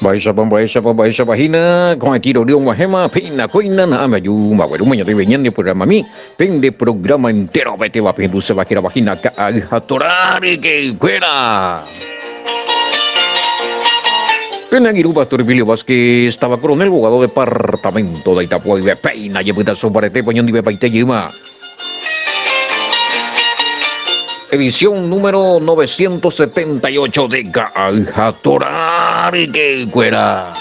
Baisa pahina con el tiro de un guajema, pina cuina, nada me ayuda, bueno, mañana te venían de programa a mí, pende programa entero, vete va pendu se va a vagina, a torar que fuera. Penagiru Pastor Emilio Vázquez estaba coronel abogado departamento de Itapuá y de Peina, llevita soparete, pañón de Bepaite Yima. Edición número 978 de Galjatorar que fuera.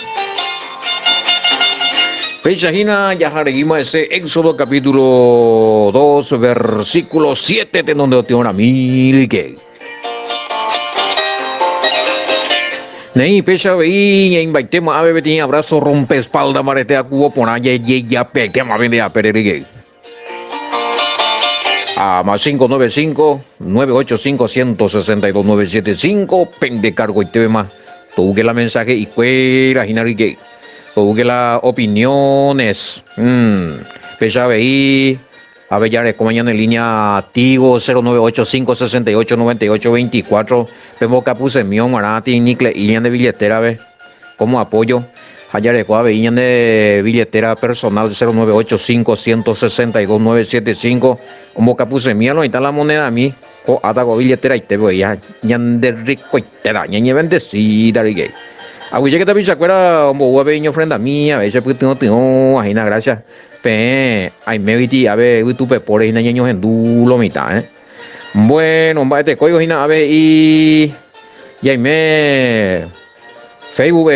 Pechajina Yajareguima ese Éxodo capítulo 2 versículo 7 de donde tiene una mil que. Nei pecha veí e invitemos a beber tiene abrazo rompe espalda marete a cubo ponaye ya peque más vende a pererigue. A más 595-985-162-975 pende cargo y te más. Tú que la mensaje y fuera jinarique. Tú que las opiniones. Fecha veí. A ver, ya como mañana en línea Tigo 0985-6898-24. Vemos que puse mío, Marati, Nicle, Ilian de billetera, ve. Como apoyo. Allá de Coave, Ilian de billetera personal 0985-162-975. Como que puse mío, no está la moneda a mí. O ataco billetera y te voy a. Yan de rico y te da. Yan bendecida, rique. Aguille que también se acuerda, un bobo veño frente a mí, a veces pues tengo, ahí nada, gracias. Ay, me vi, a ver, YouTube por ahí, niños en dulo, mitad, Bueno, va este código, a ver, y ahí me, Facebook,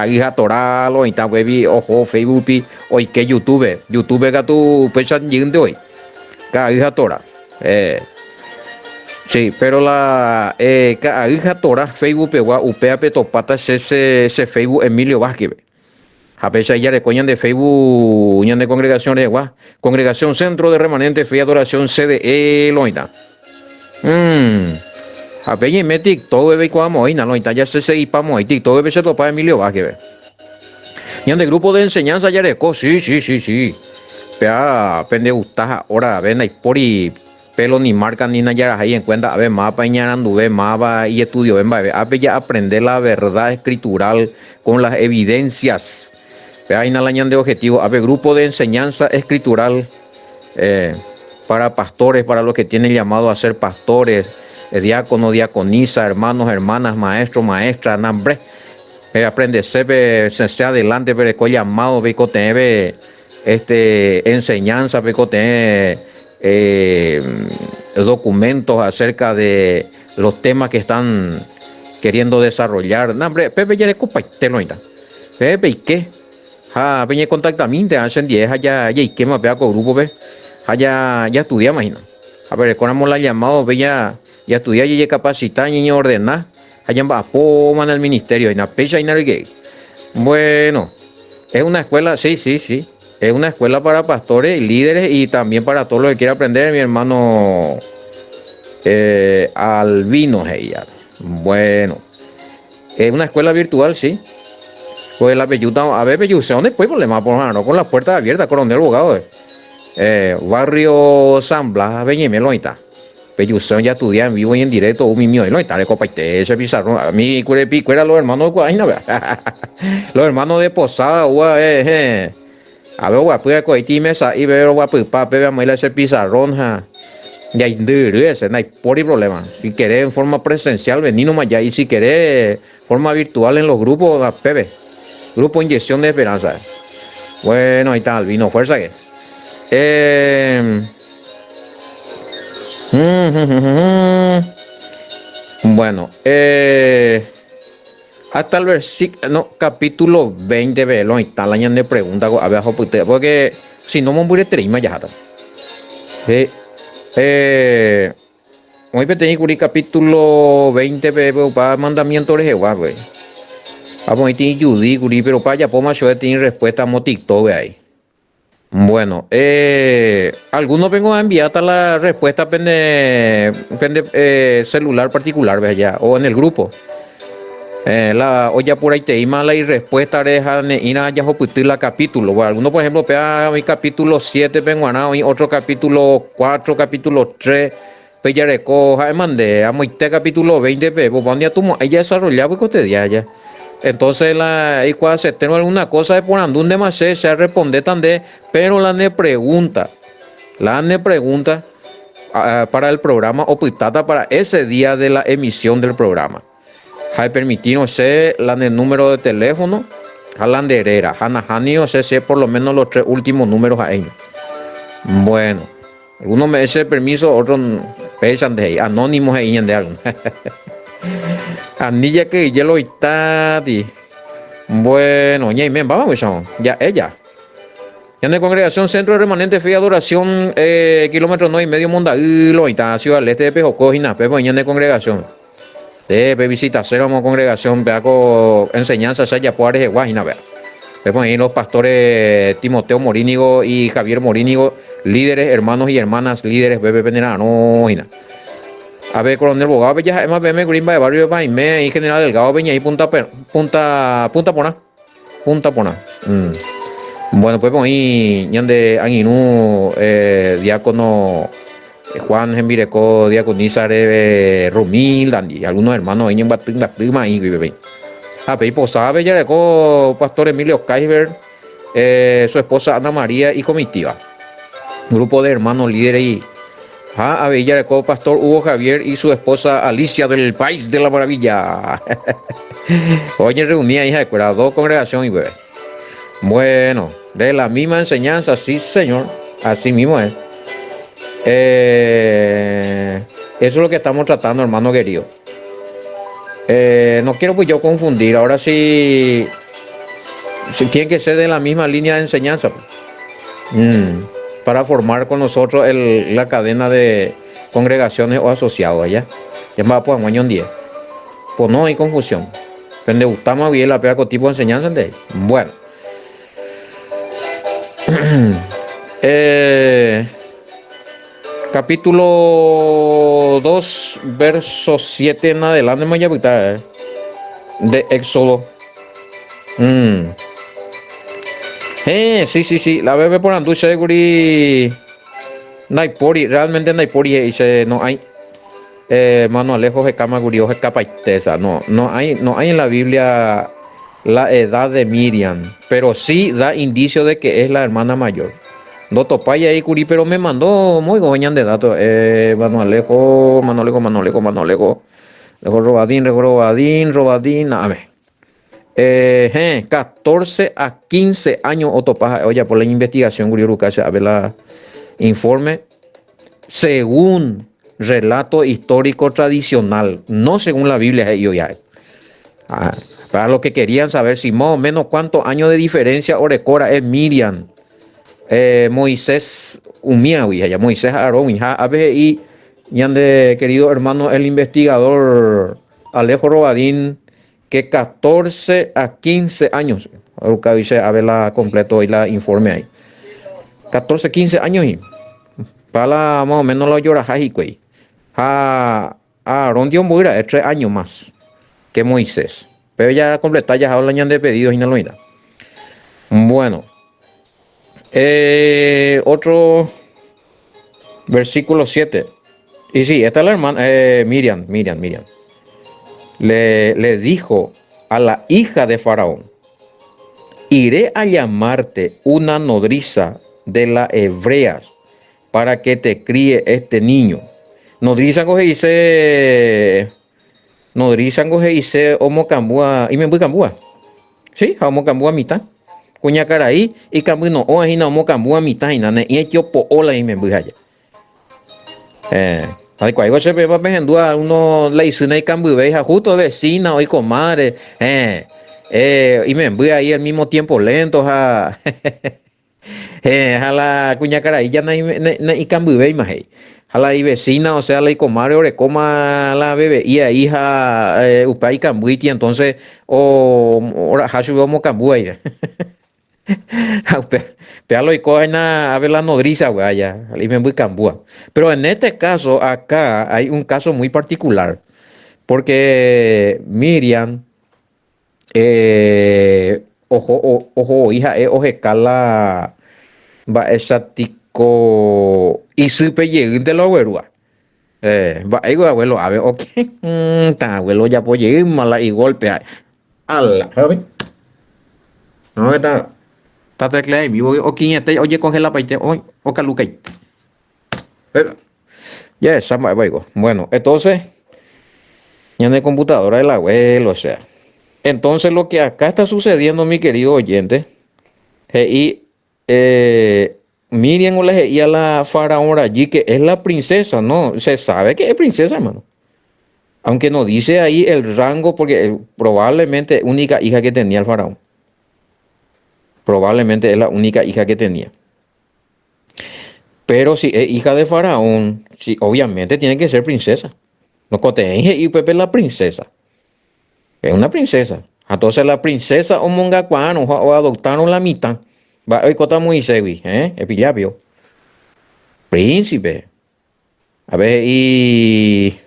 hija toralo, y tal, baby, ojo, Facebook, hoy que YouTube que tu pecha de hoy, hija tora, sí, pero la hija tora, Facebook, upea petopata, ese Facebook Emilio Vázquez. A pesar ya de coñan de Facebook, unión de congregaciones de Guá, Congregación Centro de Remanente Fe y Adoración CDE Loina. A pesar me TikTok bebé cuamo hoy, no loina ya se seguí pamo hoy TikTok bebé se topa Emilio Vázquez. Unión de grupo de enseñanza ya de sí. Pea pende gustas ahora ven ahí por y pelo ni marca ni nada ahí en cuenta a ver mapa ñaranduve mapa y estudio ven a ver ya aprender la verdad escritural con las evidencias. Hay una laña de objetivo, a ver, grupo de enseñanza escritural para pastores, para los que tienen llamado a ser pastores, diácono, diaconisa, hermanos, hermanas, maestro, maestra, nambre. Aprende, se adelante, pero con llamado, veco tener enseñanza, veco tener documentos acerca de los temas que están queriendo desarrollar. Nambre, Pepe ya de copa y te lo irá. Pepe, ¿y qué? Venía contactamente, hacen 10, allá, y que más vea con grupo, ve, allá, ya estudia, imagino. A ver, conamos la llamada, ve, ya estudia, y capacitar, y ordenar, allá va, en el ministerio, y na pecha, y gay. Bueno, es una escuela, sí, es una escuela para pastores y líderes, y también para todos los que quieran aprender, mi hermano Albino, ella. Bueno, es una escuela virtual, sí. Pues la Belluta, a ver, Belluta, ¿dónde fue problema? Con las puertas abiertas, coronel abogado. Barrio San Blas, Beñemelo, ahí está. Belluta ya estudia en vivo y en directo, un mío, no está de copa y ese pizarrón. A mí, curepico, era los hermanos de Guayna, los hermanos de Posada, a ver, guapu, coiti mesa, y veo guapu, pape, veamos ese pizarrón, y ahí, ese, no hay por problema. Si querés en forma presencial, vení nomás ya, y si querés forma virtual en los grupos, pepe. Grupo Inyección de Esperanza. Bueno, ahí está, Albino, fuerza que. Bueno, hasta el versículo, no, capítulo 20, velo, ahí está la de pregunta, abajo, porque si no me voy a trima ya está. Hoy tengo que capítulo 20, para mandamiento de Jehová, güey. Vamos a ir Judy, pero para allá, más yo tiene respuesta a TikTok ahí. Bueno, algunos vengo a enviar hasta la respuesta pende celular particular, ve allá, o en el grupo. La olla por ahí te ima la y respuesta dejan ir a la capítulo. Bueno, algunos, por ejemplo, pega mi capítulo 7, vengo a y otro capítulo 4, capítulo 3. Pues ya recoja, mandé a este capítulo 20, pues, donde tú ella desarrollaba y cotidiana ya. Entonces y cuando se tengo alguna cosa de por andún de más se responde tan de, pero la ne pregunta para el programa optata para ese día de la emisión del programa. Hay permitido ser el número de teléfono a la anderera. Hanahani o sea por lo menos los 3 últimos números ahí. Bueno, algunos me ese permiso, otros pesan de ahí, anónimos ahí de algo. Anilla que ya lo está. Bueno, vamos, ya ella. En la congregación Centro de Remanente Fe y Adoración, kilómetro 9,5 Mondaguilo, está Ciudad del Este de Pejocojina, Pepo, en de congregación. De visita cero como congregación, vea con enseñanza, Saya Juárez de Guajina, vea. Pepo, ahí los pastores Timoteo Morínigo y Javier Morínigo, líderes, hermanos y hermanas, líderes, bebé Venerano, a ver, Coronel Bogado, ya es más BM Green Bay, Barrio de Paimé, y General Delgado, Peña, y Punta Pona. Punta Pona. Bueno, pues ahí, ñande Aguinú, diácono Juan Gemireco, diaconisa Romilda, y algunos hermanos ahí en Batuma, ahí, bebé. A pedir posada, ya le pastor Emilio Kaiser, su esposa Ana María y comitiva. Grupo de hermanos líderes y a Villareco, pastor Hugo Javier y su esposa Alicia del País de la Maravilla. Hoy reunía hija de escuela, 2 congregaciones y bebé. Bueno, de la misma enseñanza, sí señor, así mismo es. Eso es lo que estamos tratando, hermano querido. No quiero pues yo confundir, ahora sí, tiene que ser de la misma línea de enseñanza. Para formar con nosotros la cadena de congregaciones o asociados allá. Ya me va a poner un año en 10. Pues no hay confusión. Pero gustamos bien la pega con tipo de enseñanza de bueno. Capítulo 2, verso 7 en adelante, de Éxodo. Sí. La bebé por Anducha de Guri. Naipori, realmente Naipori dice, no hay. Mano Alejo de Cama Gurio de Capaitesa. No hay en la Biblia la edad de Miriam, pero sí da indicio de que es la hermana mayor. No topaya ahí Curi, pero me mandó muy goñan de datos. Mano Alejo. Robadín, a ver. 14 a 15 años Otopaja, oye, por la investigación a ver la informe según relato histórico tradicional, no según la Biblia ya. Para los que querían saber si más o menos cuántos años de diferencia Orecora es Miriam, Moisés Umiawi, Moisés Aarón, a veces y de querido hermano el investigador Alejo Robadín, que 14 a 15 años, dice, a ver la completo y la informe ahí, 14, 15 años y para más o menos lo llora Jajicue. Aaron Dion Buira es 3 años más que Moisés. Pero ya completa, ya hablan de pedidos y no lo irá. Bueno. Otro versículo 7. Y sí, esta es la hermana Miriam. Le dijo a la hija de Faraón: iré a llamarte una nodriza de las hebreas para que te críe este niño. Nodriza coge dice homo cambua y me voy cambua. Sí, homo cambua mitad. Cuña caraí y cambu no o ahí no homo cambua mitad y nane y yo po hola y me voy allá. Ay, cuando se ve para pendua uno la hizo y cambu veja justo vecina hoy comadre. Y me voy ahí al mismo tiempo lento a a la cuña caraí ya no hay cambu ve más ahí. A la vecina, o sea, la comadre orecoma la bebé y a hija upai cambuiti entonces ora hashu como cambuay. Pealo y coina a ver la nodriza, güey, allá, y me voy cambua. Pero en este caso, acá hay un caso muy particular, porque Miriam, ojo, hija, ojecala, va esa tico, y supe llegar de la abuela. Va, abuelo, a ver, ok, abuelo ya puede ir mala y golpea. ala, ¿sabes? No, está tecla en vivo, o quién está, oye, coge la paite, hoy, o calucay. Ya, esa, bueno, entonces, ya en el computadora del abuelo, o sea. Entonces, lo que acá está sucediendo, mi querido oyente, y Miriam o y a la faraón allí, que es la princesa, ¿no? Se sabe que es princesa, hermano. Aunque no dice ahí el rango, porque probablemente única hija que tenía el faraón. Probablemente es la única hija que tenía. Pero si es hija de faraón, sí, obviamente tiene que ser princesa. No coteje y Pepe es la princesa. Es una princesa. Entonces la princesa o mongacuano o adoptaron la mitad. Va hoy cota muy sevi, Epilabio. Príncipe. A ver, y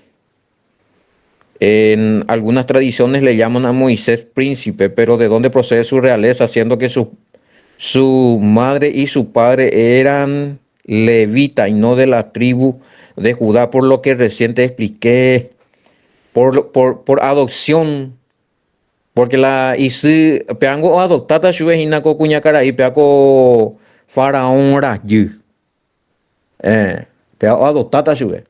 en algunas tradiciones le llaman a Moisés príncipe, pero ¿de dónde procede su realeza? Siendo que su madre y su padre eran levitas y no de la tribu de Judá, por lo que recién te expliqué, por adopción. Porque la isi peango adoptata shuve hinako kuñakara y peako faraón rayu. Peango adoptata shuve.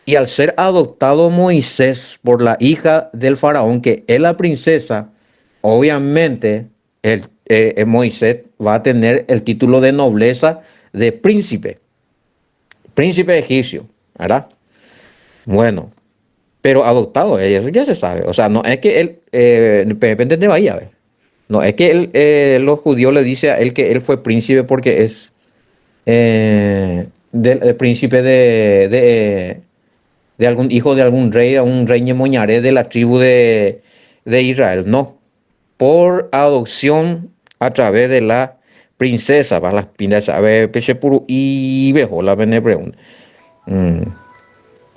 Y al ser adoptado Moisés por la hija del faraón, que es la princesa, obviamente Moisés va a tener el título de nobleza de príncipe, príncipe egipcio, ¿verdad? Bueno, pero adoptado, eso ya se sabe. O sea, no es que él, depende de Bahía, ¿ves? No es que él, los judíos le dicen a él que él fue príncipe porque es del príncipe de algún hijo de algún rey, a un rey ñemoñaré de la tribu de Israel. No, por adopción a través de la princesa, para las pintas, a ver, peche puru y vejo la bene pregunta.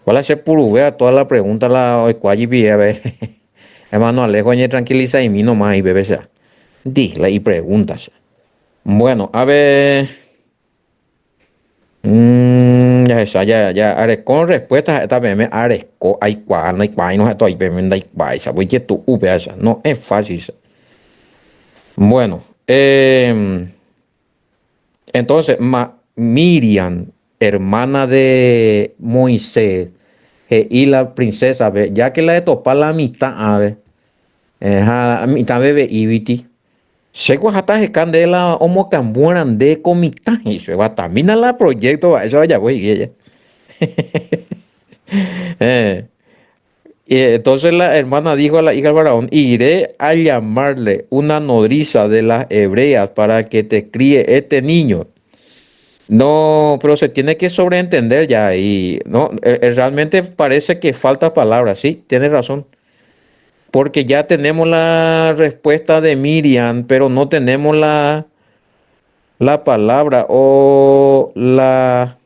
¿Cuál es el puru? Vea toda la pregunta, la cuayi a ver. Hermano Alejo, tranquiliza y mí nomás y bebé sea. Dile y preguntas. Bueno, a ver. Ya esa, ya, are, con respuestas esta vez me aresco, hay cual, no hay cual, no estoy viendo, hay cual, esa, voy que tú, esa, no es fácil. Bueno, entonces, Miriam, hermana de Moisés, y la princesa, ya que la de topar la mitad, a ver, a mitad bebé, ibiti. Seko hata candela omo camburan de comitaje, se va también a la proyecto, eso vaya, güey, ella. Eh, y entonces la hermana dijo a la hija del faraón, iré a llamarle una nodriza de las hebreas para que te críe este niño. No, pero se tiene que sobreentender ya y no, realmente parece que falta palabras, sí, tienes razón. Porque ya tenemos la respuesta de Miriam, pero no tenemos la palabra o la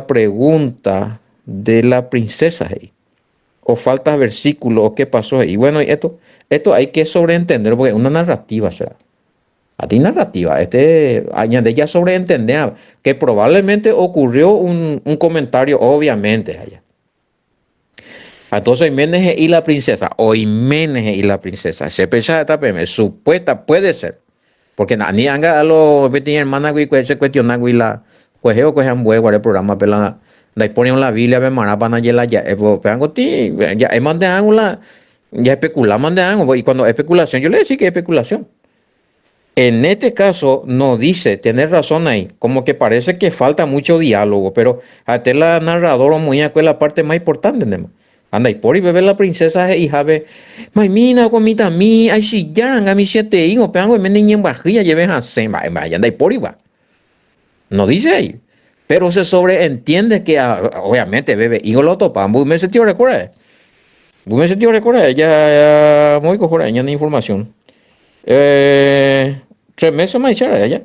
pregunta de la princesa ahí. O falta versículo o qué pasó ahí. Bueno, y esto hay que sobreentender porque es una narrativa, o sea. A ti narrativa, añade ya sobreentender que probablemente ocurrió un comentario, obviamente, allá. Entonces, Méneje y la princesa, o Méneje y la princesa, se pensa esta supuesta, puede ser. Porque ni anga a los vete hermana güey se cuestiona güey la cuejeo cojan huevo el programa pela da ponen la Biblia be mara para yela ya peango ti ya mande ángulo ya especulamos de algo y cuando especulación yo le decía que es especulación. En este caso no dice, tener razón ahí, como que parece que falta mucho diálogo, pero hasta la narradora muy es la parte más importante, ¿no? Anda y por y bebe la princesa y jabe, mamina comita mi, ay si ya, a mi siete hijos, pero me niña en bajilla, lleven a sema, anda y por y va. No dice ahí, pero se sobreentiende que obviamente bebe, hijo lo topan, me sentió recuerda, me sentió recuerda, ya muy cojones, ya no información. 3 meses más echar allá.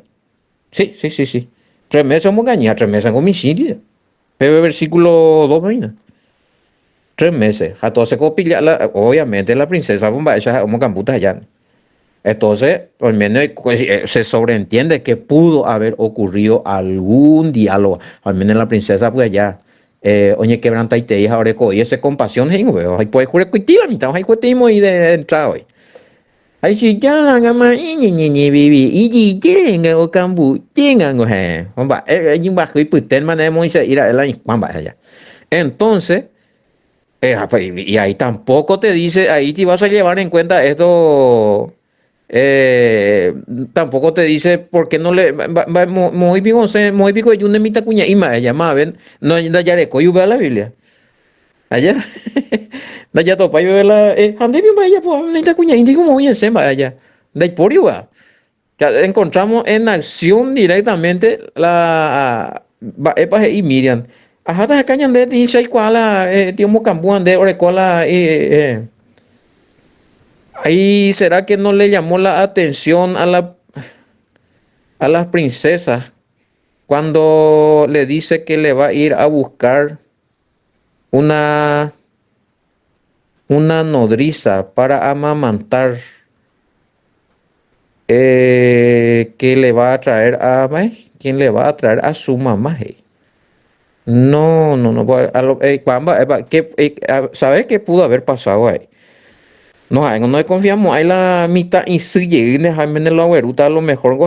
Sí, sí, sí, sí. 3 meses vamos a ganar, 3 meses en homicidio. Pero versículo 2, vaina. 3 meses. Entonces, obviamente la princesa bomba esa como camputa allá. Entonces, al menos se sobreentiende que pudo haber ocurrido algún diálogo. Al menos la princesa pues allá. Oye, quebranta y te hija ahora y ese compasión, ahí puede jurar que la mitad, ahí cuestimos y de entrada hoy. Ai si ja ngama ni bibi iji jenga o kambu jenga ngo he. Homba, nhưng mà khởi puten man mo se ira el año kwamba ya. Entonces, y ahí tampoco te dice, ahí te vas a llevar en cuenta esto, tampoco te dice por qué no le, muy bien, o sea, muy bien, yo no me cuña y me llama, ven, no, ya le coyo la Biblia, allá, ya topa yo la, ande bien vaya, pues, no cuña, y digo, muy en sema, allá, de por igual, encontramos en acción directamente la, epa y Miriam. Ajá, ta cañan de ti, sai cuala, tío Mocambuan de Orecola, ahí será que no le llamó la atención a las princesas cuando le dice que le va a ir a buscar una, una nodriza para amamantar, que le va a traer a, ¿quién le va a traer a su mamá? No, no, no, pues, Juanba, ¿sabes qué pudo haber pasado ahí? No, no confiamos, hay la mitad y si llegue a Jaime en la güeruta, a lo mejor,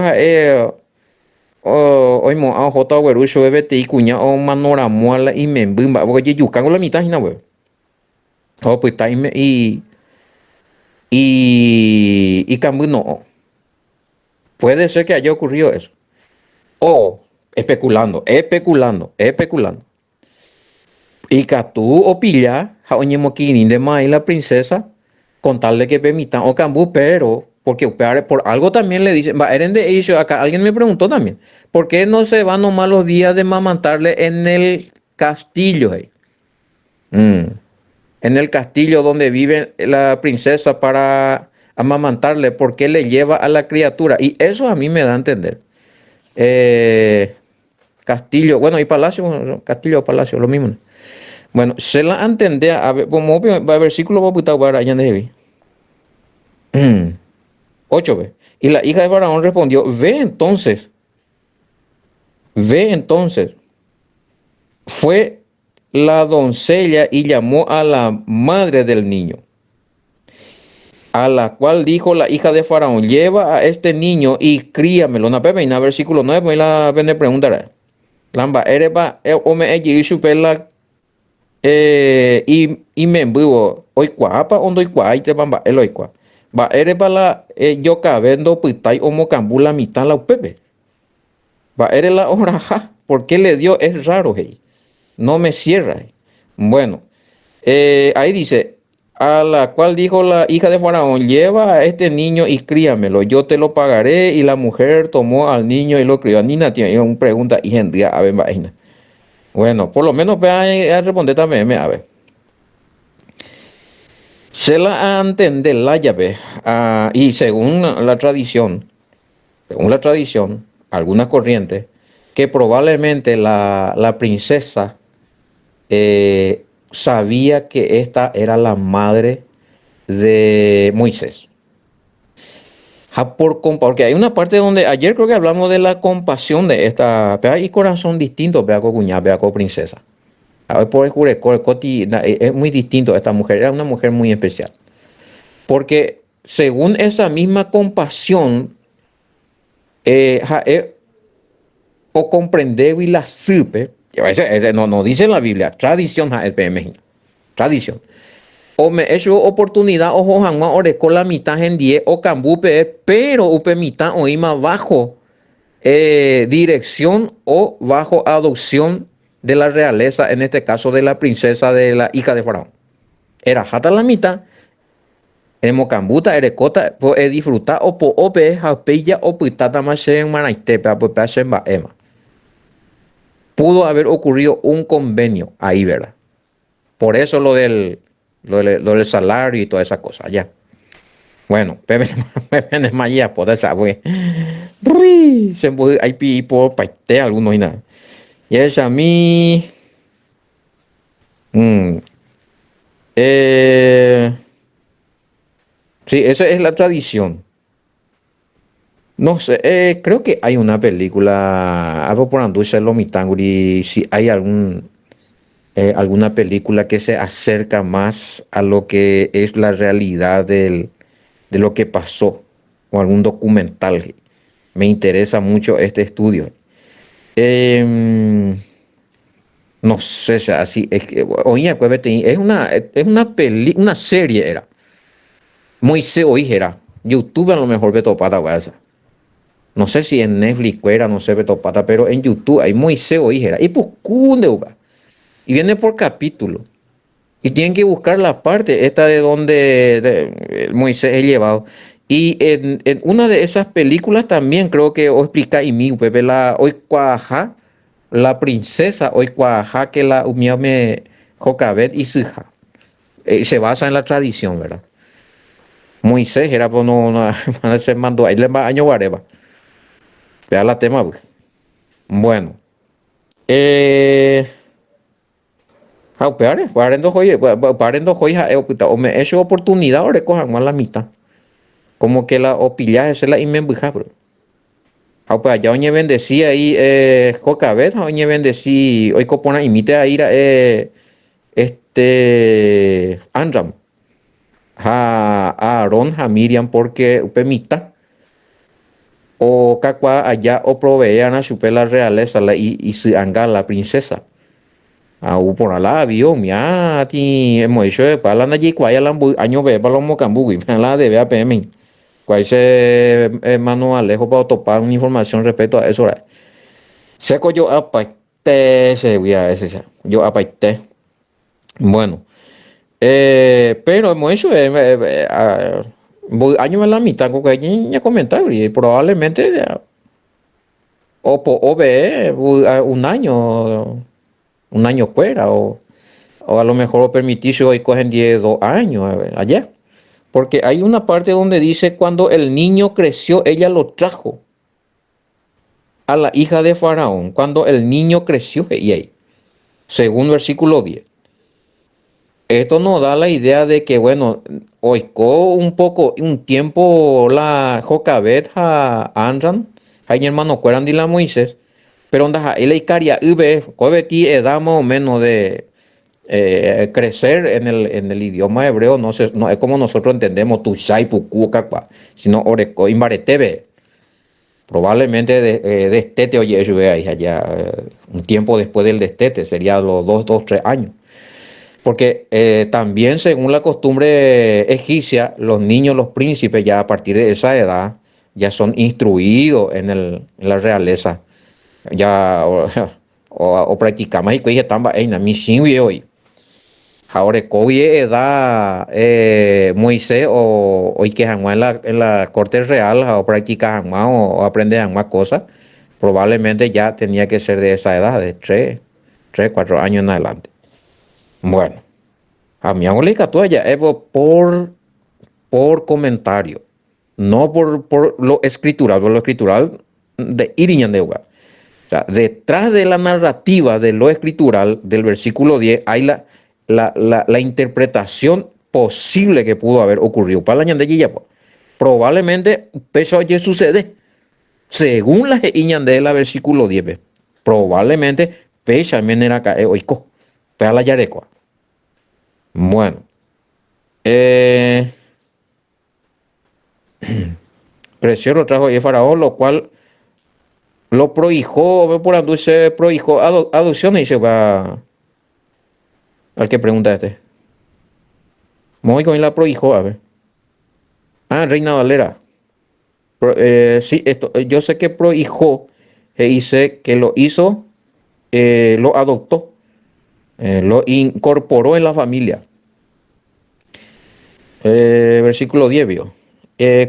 hoy mo a jota güeru, yo bebé y cuña o manora muala y me bimba, porque yo cago la mitad y no, güey. Oh, pues está y cambio no. Puede ser que haya ocurrido eso. O especulando. Y que tú o pilla, oye, moquini de maíz la princesa, con tal de que permitan o cambú, pero, porque por algo también le dicen, va, eren de ellos, acá alguien me preguntó también, ¿por qué no se van nomás los días de mamantarle en el castillo? Mm, en el castillo donde vive la princesa para amamantarle, ¿por qué le lleva a la criatura? Y eso a mí me da a entender. Eh, castillo, bueno, y palacio, bueno, castillo o palacio, lo mismo. Bueno, se la entendía, a ver, como va versículo va a putar para allá de 8 ve. Y la hija de Faraón respondió, ve entonces. Fue la doncella y llamó a la madre del niño, a la cual dijo la hija de Faraón, lleva a este niño y críamelo. Una pepe, versículo 9, pues la pene preguntará. Lamba, ereba, o me egi supela, y me embuo, hoy cuapa, ondo y cua, y te bamba, el hoy cua. Va, ereba la, yo cabendo, pitai, o mocambula, mitad la pepe. Va, eres la oraja, ¿por qué le dio? Es raro, hey. No me cierra. Bueno, ahí dice, a la cual dijo la hija de Faraón, lleva a este niño y críamelo, yo te lo pagaré. Y la mujer tomó al niño y lo crió. Nina tiene una pregunta y gente, a ver, vaina. Bueno, por lo menos ve a responder también, a ver. Se la entender la llave, y según la tradición, algunas corrientes, que probablemente la princesa sabía que esta era la madre de Moisés. Porque hay una parte donde ayer creo que hablamos de la compasión de esta, pero hay corazón distinto, vea con cuñada, vea con princesa. A ver, por el es muy distinto esta mujer, era una mujer muy especial. Porque según esa misma compasión, o comprender y la supe, no dice en la Biblia, tradición, el PMG, tradición. O me hecho oportunidad o jamás ore con la mitad en 10 o cambupe, pero upe mitad o ima bajo dirección o bajo adopción de la realeza, en este caso de la princesa de la hija de Faraón. Era jata la mitad, en mocambuta, erecota, pues disfrutar o po ope, japilla o pitata más en manaitepe, pues pasen ba ema. Pudo haber ocurrido un convenio ahí, ¿verdad? Por eso lo del salario y toda esa cosa, ya. Bueno, Pepe de Maya, por esa, güey. Se puede, hay por paite algunos y nada. Y es a mí. mm, eh, sí, esa es la tradición. No sé, creo que hay una película, algo por Anduisa Lomitanguri, si hay alguna película que se acerca más a lo que es la realidad de lo que pasó, o algún documental. Me interesa mucho este estudio. Em, no sé, o sea, así, es que, oye, acuérdate, una serie era. Moisés hoy era. YouTube a lo mejor ve topata, esa. No sé si en Netflix era, no sé, ve topata, pero en YouTube hay Moisés hoy era. Y pues, cunde, y viene por capítulo. Y tienen que buscar la parte esta de donde Moisés es llevado. Y en una de esas películas también creo que os explica y mi Pepe la hoy cuaja, la princesa hoy cuaja que la umiame Jocabet y su hija. Se basa en la tradición, ¿verdad? Moisés era pues no se mandó ahí le va año guareva. Vea la tema, pues. Bueno. Eh, parendo joya, o me he hecho oportunidad o recojan más la mitad. Como que la opillaje se la inmenbuja, bro. Ya oñe bendecía ahí, Jocabet, oñe bendecí, hoy copona imite a ir a, Andram, a Aaron, a Miriam, porque upemita, o cacua allá, o proveían a su la realeza, y su anga, la princesa. Por la avión, mia, ti, hemos hecho, para la allí, cuaya la año ve, para los mocambu, la de BAPM. Cuál se manual lejos para topar una información respecto a eso. Seco yo apaité, se voy a ese, yo apaité. Bueno, pero hemos hecho año en la mitad, como que ya comentar, y probablemente o ve un año fuera, o a lo mejor lo permitís hoy cogen 10 2 años allá. Porque hay una parte donde dice cuando el niño creció, ella lo trajo a la hija de Faraón. Cuando el niño creció, y ahí, según versículo 10. Esto nos da la idea de que, bueno, oicó un poco, un tiempo la Jocabet a Anran, hay hermano cueran de la Moisés, pero onda él icaria ube, cobeti edad más o menos de crecer en el idioma hebreo, no es como nosotros entendemos tu shai puku kakwa, sino oreco imbaretebe. Probablemente destete oye eso ahí allá, un tiempo después del destete, sería los 3 años. Porque también según la costumbre egipcia, los niños, los príncipes, ya a partir de esa edad, ya son instruidos en la realeza. Ya o practicamos y que ya están en mi hoy. Ahora, COVID edad Moisés o que en la corte real o practica o aprende más cosas, probablemente ya tenía que ser de esa edad, de 4 años en adelante. Bueno, a mi abuelita tuya es por comentario, no por lo escritural, por lo escritural de Iriñan de Uga. O sea, detrás de la narrativa de lo escritural del versículo 10 hay la interpretación posible que pudo haber ocurrido. Para la ñandellilla, probablemente eso ya sucede. Según la de la versículo 10, probablemente pecha menera cae oico. Para la yarecua. Bueno, creció lo trajo y Faraón, lo cual lo prohijó, por andu se prohijó adopción y se va al que pregunta este. Muy con la prohijó, a ver. Ah, Reina Valera. Sí, esto, yo sé que prohijó y sé que lo hizo, lo adoptó, lo incorporó en la familia. Versículo 10 vio.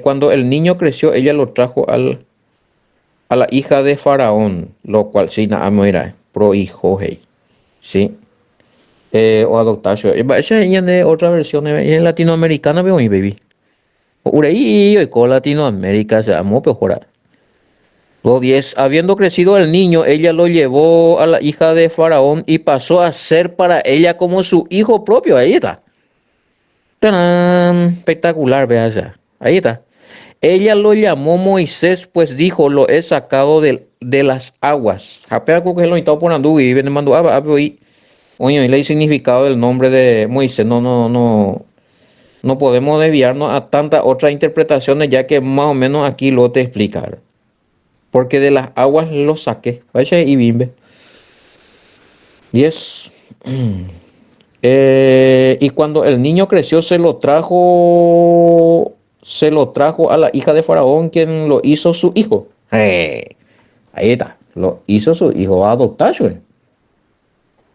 Cuando el niño creció, ella lo trajo a la hija de Faraón, lo cual sí, nada, mira, prohijó, hey. Sí. O adoptación. Esa es de otra versión, en latinoamericana, veo mi baby. Urei, y con Latinoamérica, se amó mejorar. Lo 10. Habiendo crecido el niño, ella lo llevó a la hija de Faraón y pasó a ser para ella como su hijo propio. Ahí está. ¡Tarán! Espectacular, vea ya. Ahí está. Ella lo llamó Moisés, pues dijo, lo he sacado de las aguas. Apea que lo estaba poniendo y viene mandando oye, el significado del nombre de Moisés, no, no, no. No podemos desviarnos a tantas otras interpretaciones, ya que más o menos aquí lo te explicar. Porque de las aguas lo saqué. Vaya y bimbe. Y es. Y cuando el niño creció, se lo trajo a la hija de Faraón, quien lo hizo su hijo. Ahí está, lo hizo su hijo adoptacho.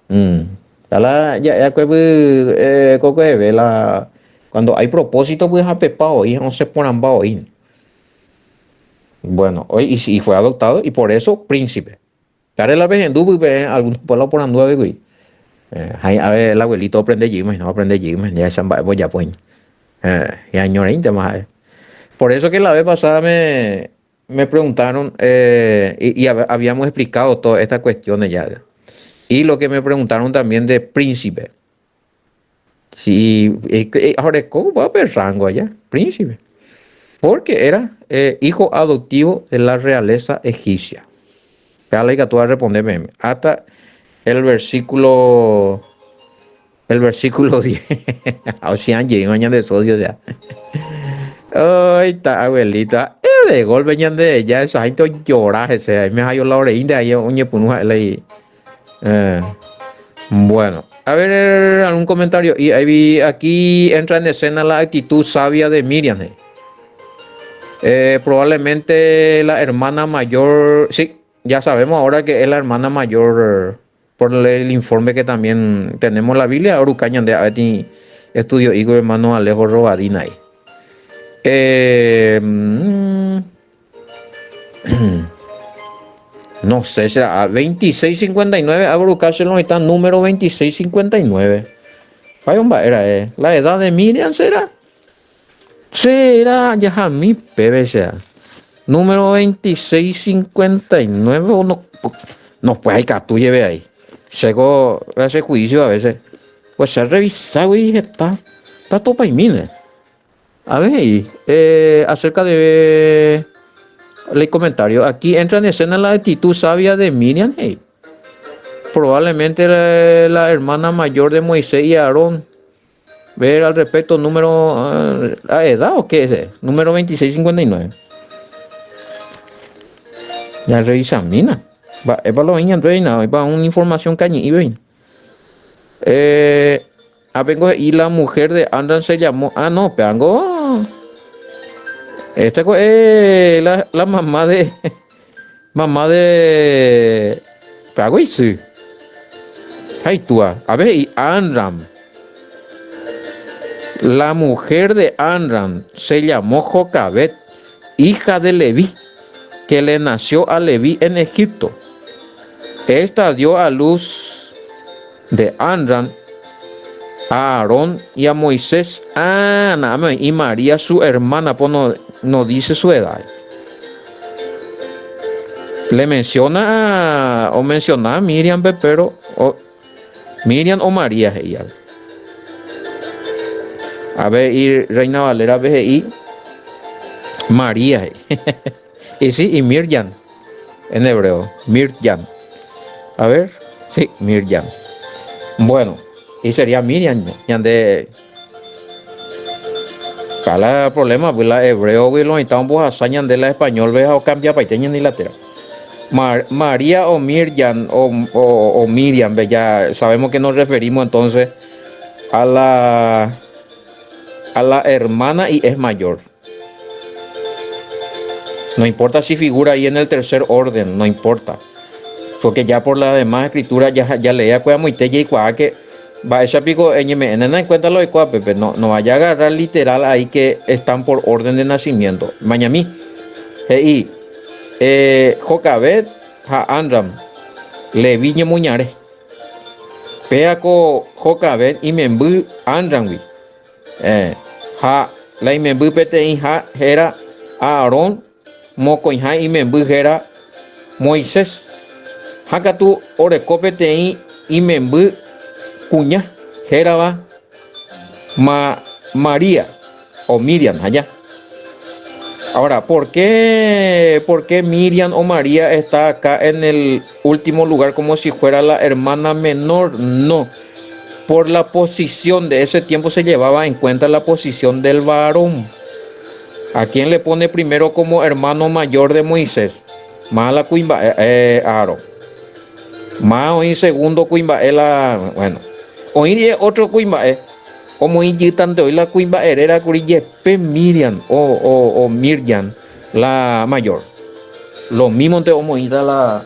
Mm. Coco se ve cuando hay propósito, pues a pepa hoy, no se ponen hoy. Bueno, hoy y fue adoptado y por eso príncipe. Care la vez en Dubu, algunos pueblos por anduve, güey. A ver, el abuelito aprende Gmail, no aprende Gmail, ya se va, ya pues. Ya añoré más. Por eso que la vez pasada me preguntaron, y habíamos explicado todas estas cuestiones ya. Y lo que me preguntaron también de príncipe. Si, ahora, ¿cómo va a haber rango allá? Príncipe. Porque era hijo adoptivo de la realeza egipcia. Dale que tú vas a responderme. Hasta el versículo. El versículo 10. O sea, llegan de socios ya. Ay, está abuelita. De gol venían de ella. Esa gente llora. Ese. Me ha ido la orejita. Ahí, oye, pues no leí. Bueno, a ver, algún comentario. Y ahí aquí entra en escena la actitud sabia de Miriam. Probablemente la hermana mayor, sí, ya sabemos ahora que es la hermana mayor por el informe que también tenemos en la Biblia. Orucañan de Ati estudio hijo hermano Alejo Robadina ahí. No sé, será 2659. Aburucáchelo está número 2659. Era la edad de Miriam, será. Será ya mi bebé sea. Número 2659 o no. No, pues hay que tú lleve ahí. Llegó a ese juicio a veces. Pues se ha revisado y está todo para mí. A ver, acerca de el comentario. Aquí entra en escena la actitud sabia de Miriam. Hey. Probablemente la hermana mayor de Moisés y Aarón. Ver al respecto número. ¿La edad o qué es? Número 2659. Ya revisa mina. Es para los niños, es para una información cañí. Vengo y la mujer de Andran se llamó. Ah, no, peango. Esta es la mamá de. Mamá de. Peango y sí. Ay, tú, a ver, y Andram. La mujer de Andram se llamó Jocabet, hija de Leví, que le nació a Leví en Egipto. Esta dio a luz de Andram a Aarón y a Moisés, y María su hermana, pues no dice su edad. Le menciona a Miriam, pero Miriam o María ella. A ver, y Reina Valera BGI, María. Y sí, y Miriam, en hebreo, Miriam. A ver, sí, Miriam. Bueno, y sería Miriam, de cada problema, pues la hebreo, pues lo estamos hazañan de la español, ve o cambia paiteña ni lateral. María o Miriam o Miriam, ya sabemos que nos referimos entonces a la hermana y es mayor. No importa si figura ahí en el tercer orden, no importa. Porque ya por la demás escritura ya leía cuya muy y cuá que va esa pico en cuenta lo de cuá, Pepe, no vaya a agarrar literal ahí que están por orden de nacimiento. Mañami, y Jocabet, ha Andram, Leviñe Muñare, Peaco Jocabet y Membu Andram, ha la Membu Pete ha era Aarón, Mocoinha y Membu era Moisés. Hakatu orecopete y Membu cuña Geraba María o Miriam allá. Ahora, ¿por qué Miriam o María está acá en el último lugar como si fuera la hermana menor? No, por la posición de ese tiempo se llevaba en cuenta la posición del varón. ¿A quién le pone primero como hermano mayor de Moisés? Más la cuimba, Aarón. Más hoy segundo cuimba, bueno. Hoy otro cuimba, como hoy tanto hoy la cuimba herera curillepe Miriam o Miriam, la mayor. Lo mismo te homoita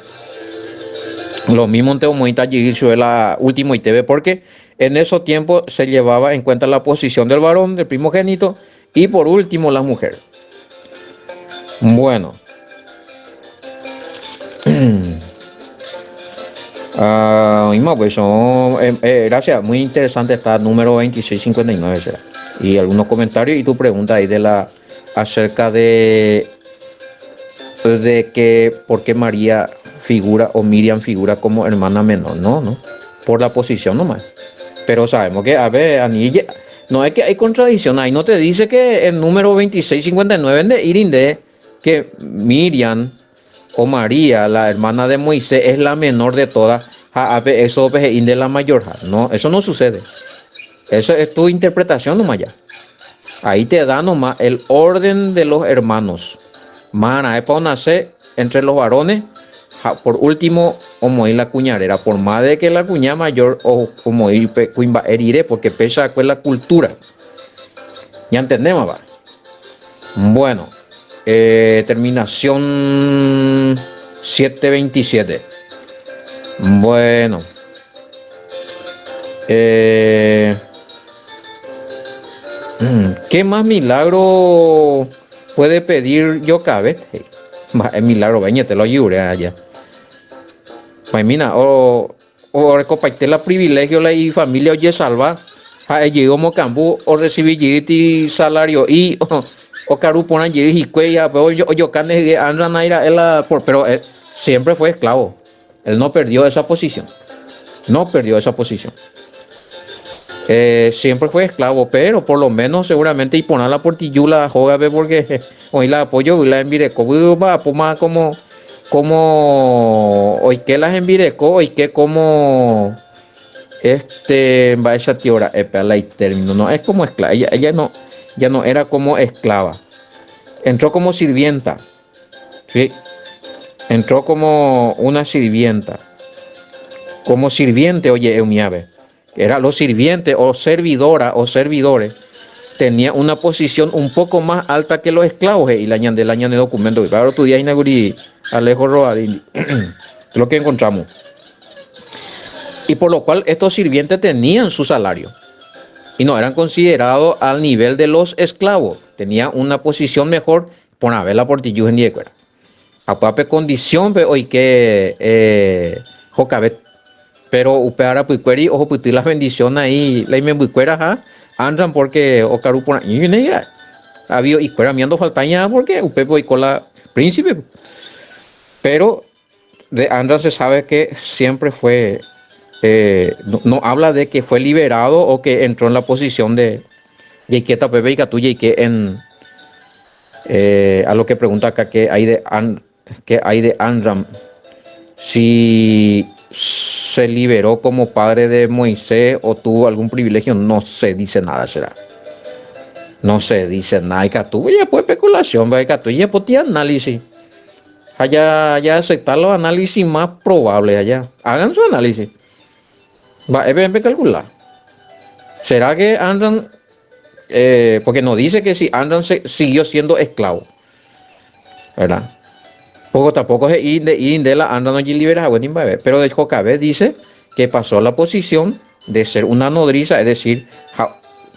allí la último ITV, porque en esos tiempos se llevaba en cuenta la posición del varón, del primogénito, y por último la mujer. Bueno. Pues son, gracias, muy interesante está número 2659 será. Y algunos comentarios y tu pregunta ahí acerca de que por qué María figura o Miriam figura como hermana menor. No, por la posición nomás. Pero sabemos que, a ver, Anilla, no es que hay contradicción ahí, no te dice que el número 2659 de Irinde, que Miriam o María, la hermana de Moisés, es la menor de todas. Eso es de la mayor. No, eso no sucede. Eso es tu interpretación nomás ya. Ahí te da nomás el orden de los hermanos. Mana, es para nacer entre los varones. Por último, como la cuñarera, por más de que la cuña mayor o como ir cuimba herire, porque pesa con la cultura. Ya entendemos, va. Bueno, terminación 727. Bueno, ¿qué más milagro puede pedir Yocabet? El milagro, te lo ayude allá. Mira, o recopaite la privilegio la y familia oye salva. Llegó Mocambú o recibí salario y o carupona y cuella, pero yo cane andan pero él siempre fue esclavo. Él no perdió esa posición. Siempre fue esclavo, pero por lo menos seguramente y poner la portillula joga porque hoy la apoyo y la envireco va puma como hoy que las envireco hoy que como va esa tiora la término no es como esclava, ella no ya no era como esclava, entró como sirvienta, ¿sí? Entró como una sirvienta, como sirviente, oye, Eumiave. Era los sirvientes o servidoras o servidores, tenía una posición un poco más alta que los esclavos y la añade documento. Claro, tu día inauguré Alejo Roadini, lo que encontramos. Y por lo cual estos sirvientes tenían su salario y no eran considerados al nivel de los esclavos. Tenían una posición mejor por haber la portillo en diecuera. Apape condición hoy que jocabet. Pero upeara puicueri ojo puti las bendiciones ahí la me buicuera andan porque o caru por ahí negra había y cuera miando faltaña porque upepo y cola príncipe, pero de andan se sabe que siempre fue no habla de que fue liberado o que entró en la posición de Quieta Pepe y Catuya y que en a lo que pregunta acá que hay de Andram si se liberó como padre de Moisés o tuvo algún privilegio, no se dice nada, será. No se dice nada, y Catu, ya pues especulación, va, Catu, ya pues análisis. Allá aceptar los análisis más probables allá. Hagan su análisis. Va, es calcular. ¿Será que andan? Porque nos dice que si andan siguió siendo esclavo, ¿verdad? Poco tampoco es Indela anda no libera pero de Jocabé dice que pasó a la posición de ser una nodriza, es decir,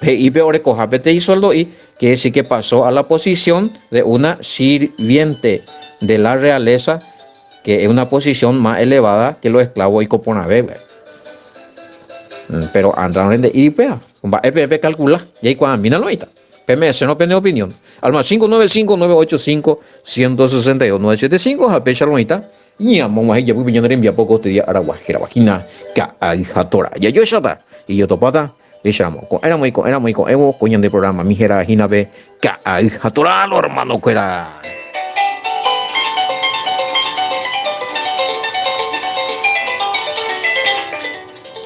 y peor cojapete y soldo y que decir que pasó a la posición de una sirviente de la realeza, que es una posición más elevada que los esclavos y coponabe. Pero andan de IPA, va EPP calcula y ahí cuando mira lo ahí está. PMS no pende opinión. Al más 595-985-162-975, Jape Charlonita. Y amo más ya voy piñando en vía poco te día Araguajera Vagina, Ka Aijatora. Ya yo chata. Y yo topata. Y llamo. Era muy con Evo, coñan de programa. Mi jera Jinabe, Ka Aijatora, lo hermano que era.